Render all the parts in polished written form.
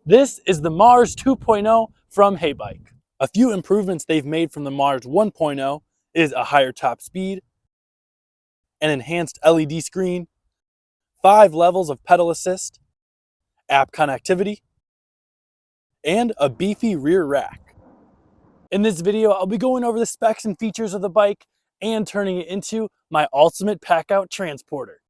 This is the Mars 2.0 from Heybike. A few improvements they've made from the Mars 1.0 is a higher top speed, an enhanced LED screen, 5 levels of pedal assist, app connectivity, and a beefy rear rack. In this video, I'll be going over the specs and features of the bike and turning it into my ultimate Packout transporter.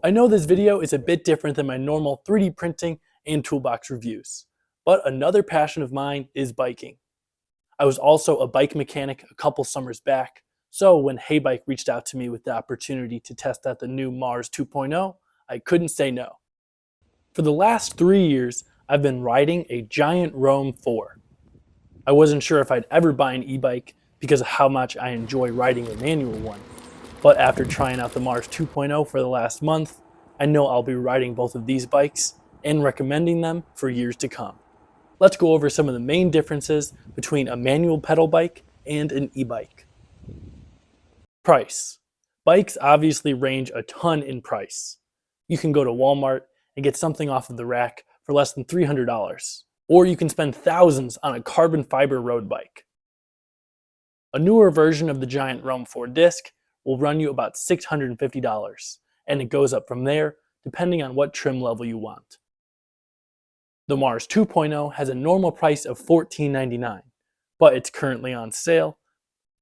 I know this video is a bit different than my normal 3D printing and toolbox reviews, but another passion of mine is biking. I was also a bike mechanic a couple summers back, so when Heybike reached out to me with the opportunity to test out the new Mars 2.0, I couldn't say no. For the last 3 years, I've been riding a giant Roam 4. I wasn't sure if I'd ever buy an e-bike because of how much I enjoy riding a manual one. But after trying out the Mars 2.0 for the last month, I know I'll be riding both of these bikes and recommending them for years to come. Let's go over some of the main differences between a manual pedal bike and an e-bike. Price. Bikes obviously range a ton in price. You can go to Walmart and get something off of the rack for less than $300, or you can spend thousands on a carbon fiber road bike. A newer version of the giant Roam 4 disc will run you about $650, and it goes up from there depending on what trim level you want. The Mars 2.0 has a normal price of $14.99, but it's currently on sale,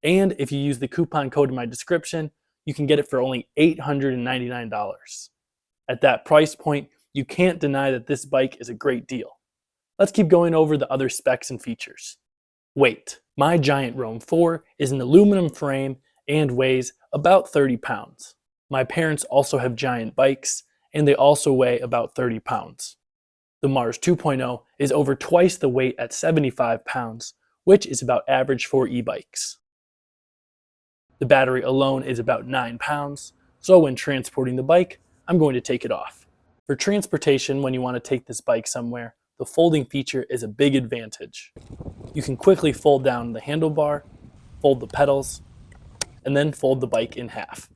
and if you use the coupon code in my description, you can get it for only $899. At that price point, you can't deny that this bike is a great deal. Let's keep going over the other specs and features. Weight. My giant Roam 4 is an aluminum frame and weighs about 30 pounds. My parents also have giant bikes, and they also weigh about 30 pounds. The Mars 2.0 is over twice the weight at 75 pounds, which is about average for e-bikes. The battery alone is about 9 pounds, so when transporting the bike, I'm going to take it off. For transportation, when you want to take this bike somewhere, the folding feature is a big advantage. You can quickly fold down the handlebar, fold the pedals, and then fold the bike in half.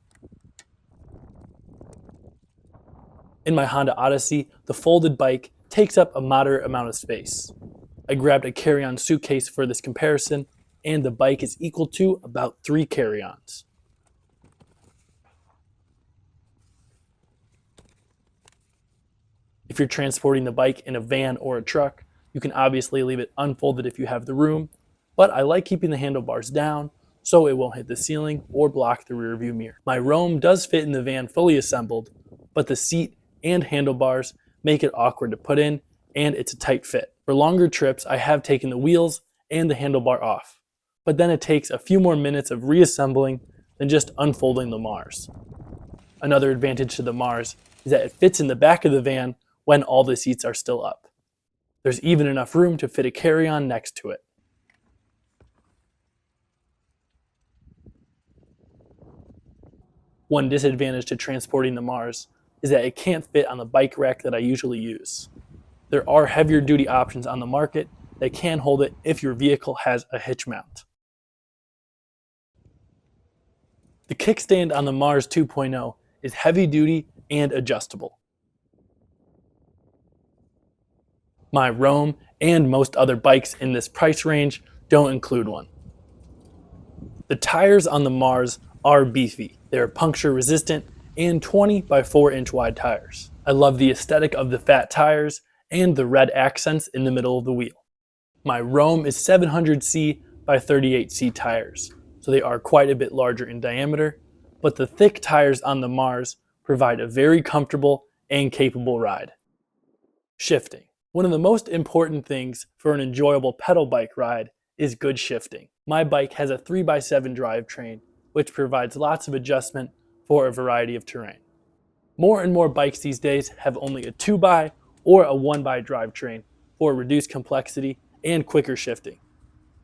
In my Honda Odyssey, the folded bike takes up a moderate amount of space. I grabbed a carry-on suitcase for this comparison, and the bike is equal to about 3 carry-ons. If you're transporting the bike in a van or a truck, you can obviously leave it unfolded if you have the room, but I like keeping the handlebars down so it won't hit the ceiling or block the rear view mirror. My Roam does fit in the van fully assembled, but the seat and handlebars make it awkward to put in, and it's a tight fit. For longer trips, I have taken the wheels and the handlebar off, but then it takes a few more minutes of reassembling than just unfolding the Mars. Another advantage to the Mars is that it fits in the back of the van when all the seats are still up. There's even enough room to fit a carry-on next to it. One disadvantage to transporting the Mars is that it can't fit on the bike rack that I usually use. There are heavier duty options on the market that can hold it if your vehicle has a hitch mount. The kickstand on the Mars 2.0 is heavy duty and adjustable. My Roam and most other bikes in this price range don't include one. The tires on the Mars are beefy. They're puncture resistant and 20 by 4 inch wide tires. I love the aesthetic of the fat tires and the red accents in the middle of the wheel. My Roam is 700C by 38C tires, so they are quite a bit larger in diameter, but the thick tires on the Mars provide a very comfortable and capable ride. Shifting. One of the most important things for an enjoyable pedal bike ride is good shifting. My bike has a 3x7 drivetrain, which provides lots of adjustment for a variety of terrain. More and more bikes these days have only a 2x or a 1x drivetrain for reduced complexity and quicker shifting,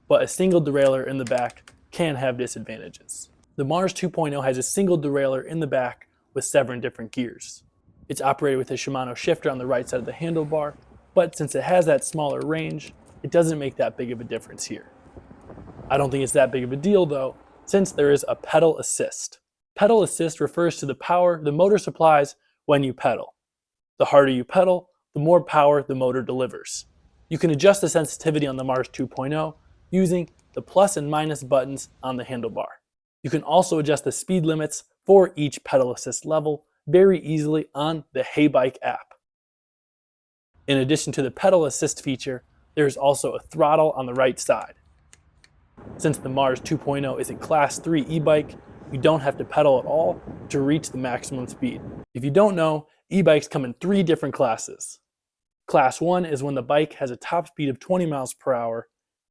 but a single derailleur in the back can have disadvantages. The Mars 2.0 has a single derailleur in the back with 7 different gears. It's operated with a Shimano shifter on the right side of the handlebar, but since it has that smaller range, it doesn't make that big of a difference here. I don't think it's that big of a deal though, since there is a pedal assist. Pedal assist refers to the power the motor supplies when you pedal. The harder you pedal, the more power the motor delivers. You can adjust the sensitivity on the Mars 2.0 using the plus and minus buttons on the handlebar. You can also adjust the speed limits for each pedal assist level very easily on the Heybike app. In addition to the pedal assist feature, there is also a throttle on the right side. Since the Mars 2.0 is a Class 3 e-bike, you don't have to pedal at all to reach the maximum speed. If you don't know, e-bikes come in 3 different classes. Class 1 is when the bike has a top speed of 20 miles per hour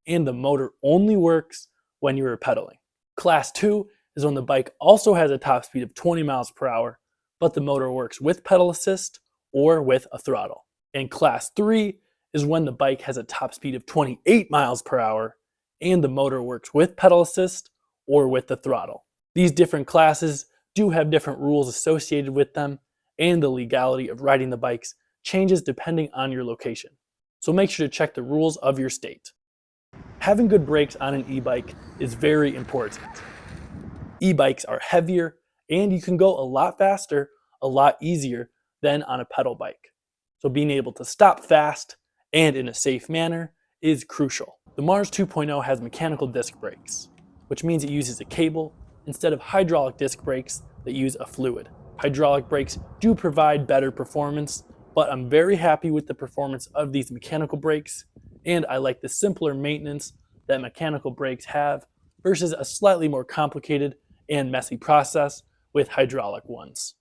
and the motor only works when you are pedaling. Class 2 is when the bike also has a top speed of 20 miles per hour, but the motor works with pedal assist or with a throttle. And Class 3 is when the bike has a top speed of 28 miles per hour and the motor works with pedal assist or with the throttle. These different classes do have different rules associated with them, and the legality of riding the bikes changes depending on your location. So make sure to check the rules of your state. Having good brakes on an e-bike is very important. E-bikes are heavier and you can go a lot faster, a lot easier than on a pedal bike. So being able to stop fast and in a safe manner is crucial. The Mars 2.0 has mechanical disc brakes, which means it uses a cable instead of hydraulic disc brakes that use a fluid. Hydraulic brakes do provide better performance, but I'm very happy with the performance of these mechanical brakes, and I like the simpler maintenance that mechanical brakes have versus a slightly more complicated and messy process with hydraulic ones.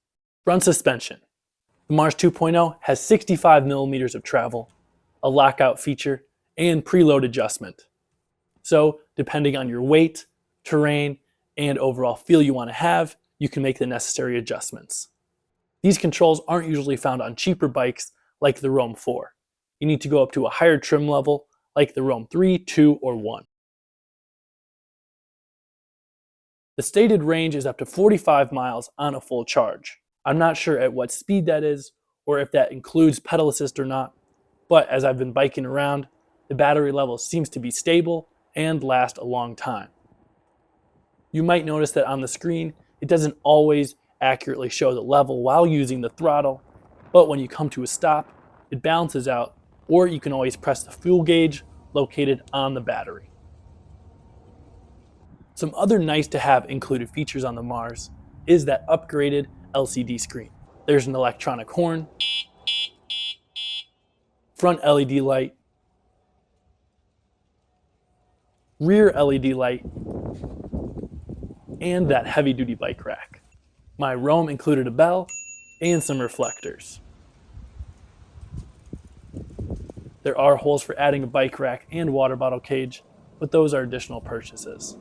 Front suspension. The Mars 2.0 has 65 millimeters of travel, a lockout feature, and preload adjustment. So depending on your weight, terrain, and overall feel you want to have, you can make the necessary adjustments. These controls aren't usually found on cheaper bikes like the Roam 4. You need to go up to a higher trim level like the Roam 3, 2, or 1. The stated range is up to 45 miles on a full charge. I'm not sure at what speed that is or if that includes pedal assist or not, but as I've been biking around, the battery level seems to be stable and last a long time. You might notice that on the screen, it doesn't always accurately show the level while using the throttle, but when you come to a stop, it balances out, or you can always press the fuel gauge located on the battery. Some other nice to have included features on the Mars is that upgraded LCD screen. There's an electronic horn, front LED light, rear LED light, and that heavy duty bike rack. My Roam included a bell and some reflectors. There are holes for adding a bike rack and water bottle cage, but those are additional purchases.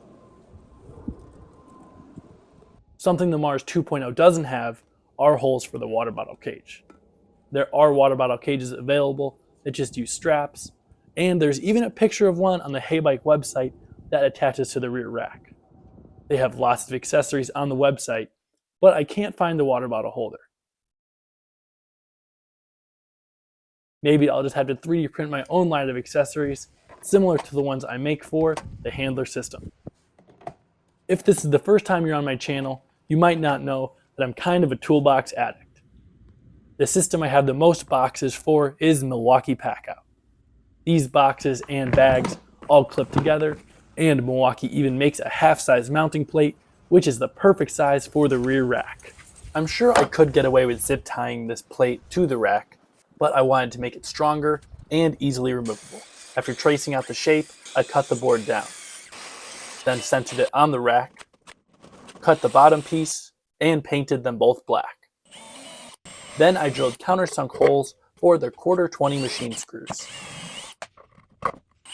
Something the Mars 2.0 doesn't have are holes for the water bottle cage. There are water bottle cages available that just use straps, and there's even a picture of one on the Heybike website that attaches to the rear rack. They have lots of accessories on the website, but I can't find the water bottle holder. Maybe I'll just have to 3D print my own line of accessories, similar to the ones I make for the handler system. If this is the first time you're on my channel, you might not know that I'm kind of a toolbox addict. The system I have the most boxes for is Milwaukee Packout. These boxes and bags all clip together, and Milwaukee even makes a half-size mounting plate, which is the perfect size for the rear rack. I'm sure I could get away with zip tying this plate to the rack, but I wanted to make it stronger and easily removable. After tracing out the shape, I cut the board down, then centered it on the rack, cut the bottom piece, and painted them both black. Then I drilled countersunk holes for the 1/4-20 machine screws.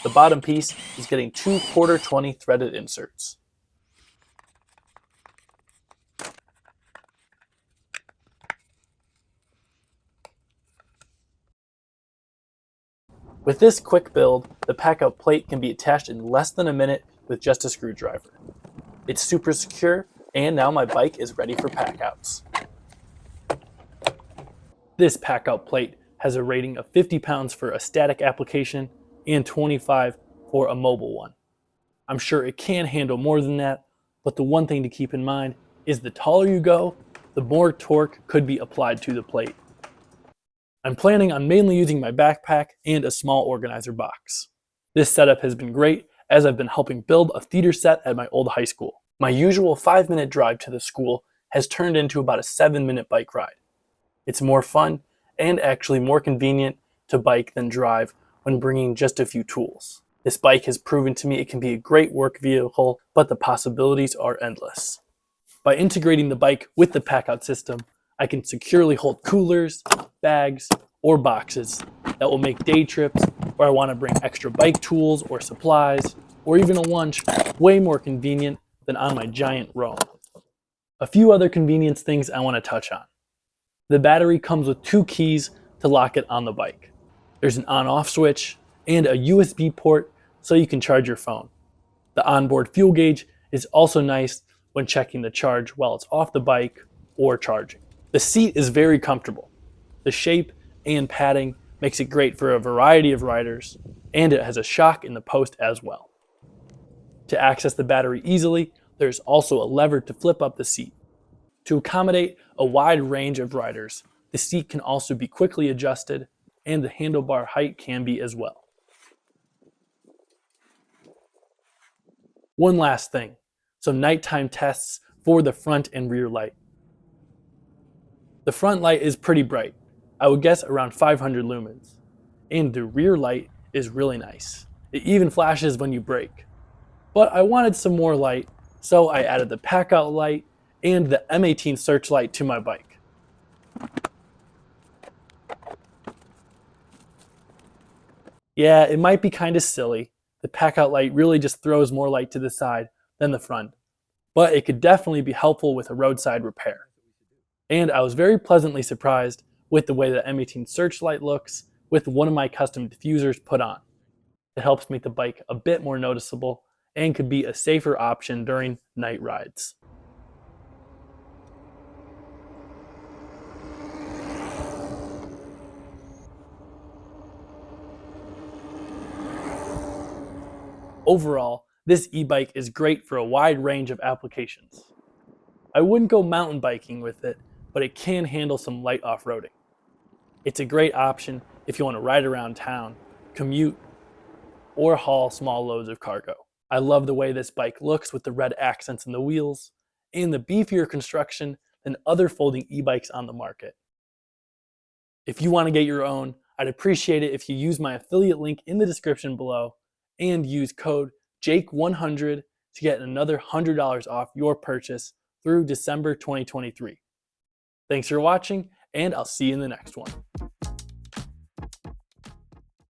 The bottom piece is getting 2 1/4-20 threaded inserts. With this quick build, the Packout plate can be attached in less than a minute with just a screwdriver. It's super secure, and now my bike is ready for packouts. This Packout plate has a rating of 50 pounds for a static application and 25 for a mobile one. I'm sure it can handle more than that, but the one thing to keep in mind is the taller you go, the more torque could be applied to the plate. I'm planning on mainly using my backpack and a small organizer box. This setup has been great as I've been helping build a theater set at my old high school. My usual 5-minute drive to the school has turned into about a 7-minute bike ride. It's more fun and actually more convenient to bike than drive when bringing just a few tools. This bike has proven to me it can be a great work vehicle, but the possibilities are endless. By integrating the bike with the Packout system, I can securely hold coolers, bags, or boxes that will make day trips where I want to bring extra bike tools or supplies, or even a lunch, way more convenient than on my giant Roam. A few other convenience things I want to touch on. The battery comes with 2 keys to lock it on the bike. There's an on-off switch and a USB port so you can charge your phone. The onboard fuel gauge is also nice when checking the charge while it's off the bike or charging. The seat is very comfortable. The shape and padding makes it great for a variety of riders, and it has a shock in the post as well. To access the battery easily, there's also a lever to flip up the seat. To accommodate a wide range of riders, the seat can also be quickly adjusted, and the handlebar height can be as well. One last thing, some nighttime tests for the front and rear light. The front light is pretty bright, I would guess around 500 lumens, and the rear light is really nice. It even flashes when you brake. But I wanted some more light, so I added the Packout light and the M18 searchlight to my bike. Yeah, it might be kind of silly. The Packout light really just throws more light to the side than the front, but it could definitely be helpful with a roadside repair. And I was very pleasantly surprised with the way the M18 searchlight looks with one of my custom diffusers put on. It helps make the bike a bit more noticeable and could be a safer option during night rides. Overall, this e-bike is great for a wide range of applications. I wouldn't go mountain biking with it, but it can handle some light off-roading. It's a great option if you want to ride around town, commute, or haul small loads of cargo. I love the way this bike looks with the red accents in the wheels and the beefier construction than other folding e-bikes on the market. If you want to get your own, I'd appreciate it if you use my affiliate link in the description below and use code JAKE100 to get another $100 off your purchase through December 2023. Thanks for watching, and I'll see you in the next one.